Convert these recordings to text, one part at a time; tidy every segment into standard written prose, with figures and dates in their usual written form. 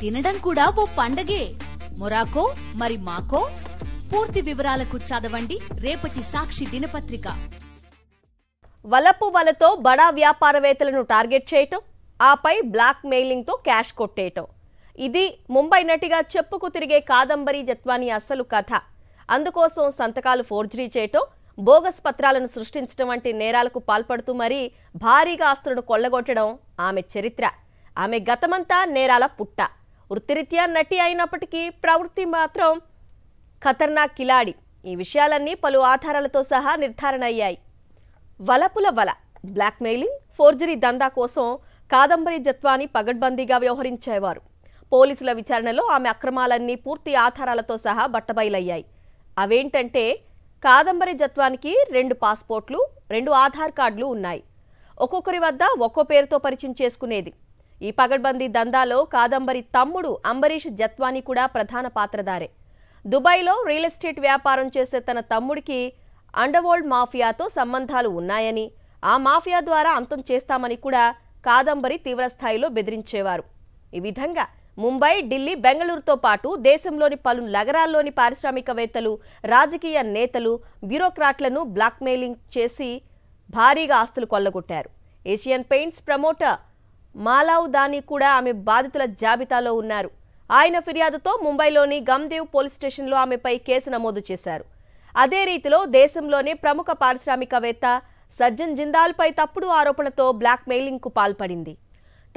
తినడం కూడా ఓ పండగే. మొరాకో మరి మాకో? పూర్తి వివరాలకు చదవండి రేపటి సాక్షి దినపత్రిక. వలతో బడా వ్యాపారవేత్తలను టార్గెట్ చేయటం, ఆపై బ్లాక్ మెయిలింగ్తో క్యాష్ కొట్టేయటం. ఇది ముంబై నటిగా చెప్పుకు తిరిగే కాదంబరి జత్వానీ అసలు కథ. అందుకోసం సంతకాలు ఫోర్జరీ చేయటం, బోగస్ పత్రాలను సృష్టించడం వంటి నేరాలకు పాల్పడుతూ మరీ భారీగా ఆస్తులను కొల్లగొట్టడం ఆమె చరిత్ర. ఆమె గతమంతా నేరాల పుట్ట. వృత్తిరీత్యా నటి అయినప్పటికీ ప్రవృత్తి మాత్రం ఖతర్నాక్ కిలాడి. ఈ విషయాలన్నీ పలు ఆధారాలతో సహా నిర్ధారణ అయ్యాయి. వలపుల వల, బ్లాక్మెయిలింగ్, ఫోర్జరీ దందా కోసం కాదంబరి జత్వానీ పగడ్బందీగా వ్యవహరించేవారు. పోలీసుల విచారణలో ఆమె అక్రమాలన్నీ పూర్తి ఆధారాలతో సహా బట్టబయలయ్యాయి. అవేంటంటే, కాదంబరి జత్వానికి 2 పాస్పోర్ట్లు, 2 ఆధార్ కార్డులు ఉన్నాయి. ఒక్కొక్కరి వద్ద ఒక్కో పేరుతో పరిచయం చేసుకునేది. ఈ పగడ్బందీ దందాలో కాదంబరి తమ్ముడు అంబరీష్ జత్వానీ కూడా ప్రధాన పాత్రధారే. దుబాయ్లో రియల్ ఎస్టేట్ వ్యాపారం చేసే తన తమ్ముడికి అండర్వరల్డ్ మాఫియాతో సంబంధాలు ఉన్నాయని, ఆ మాఫియా ద్వారా అంతం చేస్తామని కూడా కాదంబరి తీవ్రస్థాయిలో బెదిరించేవారు. ఈ విధంగా ముంబై, ఢిల్లీ, బెంగళూరుతో పాటు దేశంలోని పలు నగరాల్లోని పారిశ్రామికవేత్తలు, రాజకీయ నేతలు, బ్యూరోక్రాట్లను బ్లాక్మెయిలింగ్ చేసి భారీగా ఆస్తులు కొల్లగొట్టారు. ఏషియన్ పెయింట్స్ ప్రమోటర్ మాలావ్ దాని కూడా ఆమె బాధితుల జాబితాలో ఉన్నారు. ఆయన ఫిర్యాదుతో ముంబైలోని గమ్దేవ్ పోలీస్ స్టేషన్లో ఆమెపై కేసు నమోదు చేశారు. అదే రీతిలో దేశంలోనే ప్రముఖ పారిశ్రామికవేత్త సజ్జన్ జిందాల్పై తప్పుడు ఆరోపణలతో బ్లాక్మెయిలింగ్కు పాల్పడింది.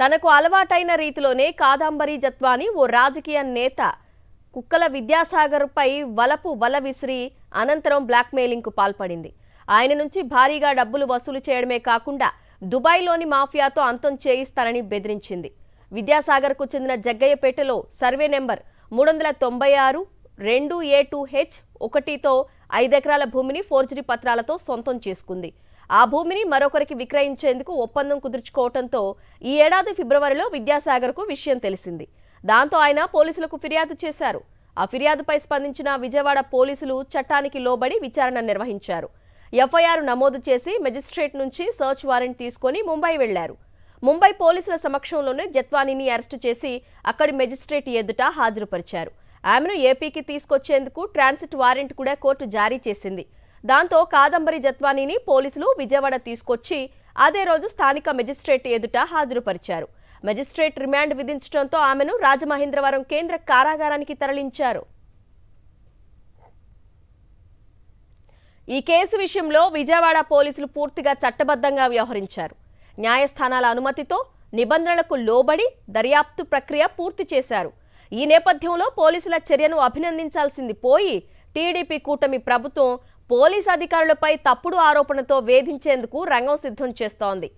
తనకు అలవాటైన రీతిలోనే కాదంబరి జత్వానీ ఓ రాజకీయ నేత కుక్కల విద్యాసాగర్పై వల విసిరి అనంతరం బ్లాక్మెయిలింగ్కు పాల్పడింది. ఆయన నుంచి భారీగా డబ్బులు వసూలు చేయడమే కాకుండా దుబాయ్లోని మాఫియాతో అంతం చేయిస్తానని బెదిరించింది. విద్యాసాగర్కు చెందిన జగ్గయ్యపేటలో సర్వే నెంబర్ 396-2A2H1తో 5 ఎకరాల భూమిని ఫోర్జరీ పత్రాలతో సొంతం చేసుకుంది. ఆ భూమిని మరొకరికి విక్రయించేందుకు ఒప్పందం కుదుర్చుకోవడంతో ఈ ఏడాది ఫిబ్రవరిలో విద్యాసాగర్కు విషయం తెలిసింది. దాంతో ఆయన పోలీసులకు ఫిర్యాదు చేశారు. ఆ ఫిర్యాదుపై స్పందించిన విజయవాడ పోలీసులు చట్టానికి లోబడి విచారణ నిర్వహించారు. ఎఫ్ఐఆర్ నమోదు చేసి మెజిస్ట్రేట్ నుంచి సర్చ్ వారెంట్ తీసుకుని ముంబై వెళ్లారు. ముంబై పోలీసుల సమక్షంలోనే జత్వానీని అరెస్టు చేసి అక్కడి మెజిస్ట్రేట్ ఎదుట హాజరుపరిచారు. ఆమెను ఏపీకి తీసుకొచ్చేందుకు ట్రాన్సిట్ వారెంట్ కూడా కోర్టు జారీ చేసింది. దాంతో కాదంబరి జత్వానీని పోలీసులు విజయవాడ తీసుకొచ్చి అదే రోజు స్థానిక మెజిస్ట్రేట్ ఎదుట హాజరుపరిచారు. మెజిస్ట్రేట్ రిమాండ్ విధించడంతో ఆమెను రాజమహేంద్రవరం కేంద్ర కారాగారానికి తరలించారు. ఈ కేసు విషయంలో విజయవాడ పోలీసులు పూర్తిగా చట్టబద్ధంగా వ్యవహరించారు. న్యాయస్థానాల అనుమతితో నిబంధనలకు లోబడి దర్యాప్తు ప్రక్రియ పూర్తి చేశారు. ఈ నేపథ్యంలో పోలీసుల చర్యను అభినందించాల్సింది పోయి టీడీపీ కూటమి ప్రభుత్వం పోలీసు అధికారులపై తప్పుడు ఆరోపణలతో వేధించేందుకు రంగం సిద్ధం చేస్తోంది.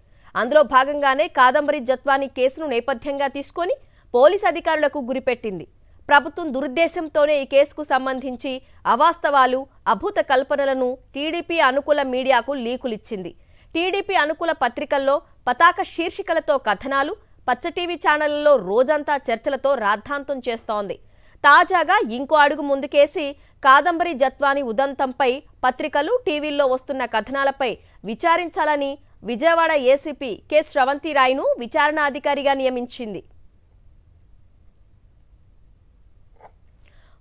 అందులో భాగంగానే కాదంబరి జత్వానీ కేసును నేపథ్యంగా తీసుకొని పోలీసు అధికారులకు గురిపెట్టింది. ప్రభుత్వం దురుద్దేశంతోనే ఈ కేసుకు సంబంధించి అవాస్తవాలు, అభూత కల్పనలను టీడీపీ అనుకూల మీడియాకు లీకులిచ్చింది. టీడీపీ అనుకూల పత్రికల్లో పతాక శీర్షికలతో కథనాలు, పచ్చ టీవీ ఛానళ్లలో రోజంతా చర్చలతో రాద్ధాంతం చేస్తోంది. తాజాగా ఇంకో అడుగు ముందుకేసి కాదంబరి జత్వానీ ఉదంతంపై పత్రికలు, టీవీల్లో వస్తున్న కథనాలపై విచారించాలని విజయవాడ ఏసీపీ కె శ్రవంతిరాయ్ను విచారణ అధికారిగా నియమించింది.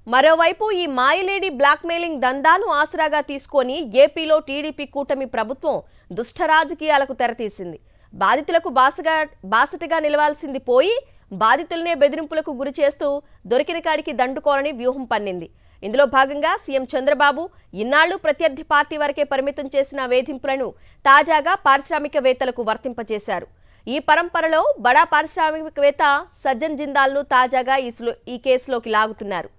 మరోవైపు ఈ మాయలేడి బ్లాక్మెయిలింగ్ దందాను ఆసరాగా తీసుకొని ఏపీలో టీడీపీ కూటమి ప్రభుత్వం దుష్ట రాజకీయాలకు తెరతీసింది. బాధితులకు బాసటగా నిలవాల్సింది పోయి బాధితులనే బెదిరింపులకు గురి చేస్తూ దొరికిన కాడికి దండుకోవాలని వ్యూహం పన్నింది. ఇందులో భాగంగా సీఎం చంద్రబాబు ఇన్నాళ్లు ప్రత్యర్థి పార్టీ వరకే పరిమితం చేసిన వేధింపులను తాజాగా పారిశ్రామికవేత్తలకు వర్తింపచేశారు. ఈ పరంపరలో బడా పారిశ్రామికవేత్త సజ్జన్ జిందాల్ను తాజాగా ఈ కేసులోకి లాగుతున్నారు.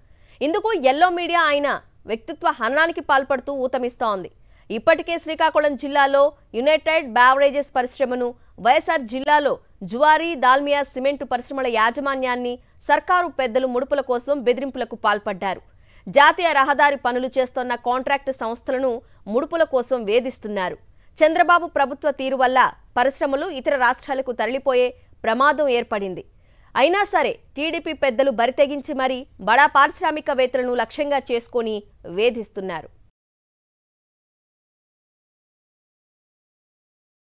ఇందుకు ఎల్లో మీడియా ఆయన వ్యక్తిత్వ హననానికి పాల్పడుతూ ఊతమిస్తోంది. ఇప్పటికే శ్రీకాకుళం జిల్లాలో యునైటెడ్ బ్యావరేజెస్ పరిశ్రమను, వైఎస్ఆర్ జిల్లాలో జువారీ, దాల్మియా సిమెంటు పరిశ్రమల యాజమాన్యాన్ని సర్కారు పెద్దలు ముడుపుల కోసం బెదిరింపులకు పాల్పడ్డారు. జాతీయ రహదారి పనులు చేస్తున్న కాంట్రాక్టు సంస్థలను ముడుపుల కోసం వేధిస్తున్నారు. చంద్రబాబు ప్రభుత్వ తీరు వల్ల పరిశ్రమలు ఇతర రాష్ట్రాలకు తరలిపోయే ప్రమాదం ఏర్పడింది. అయినా సరే టీడీపీ పెద్దలు బరితెగించి మరీ బడా పారిశ్రామికవేత్తలను లక్ష్యంగా చేసుకొని వేధిస్తున్నారు.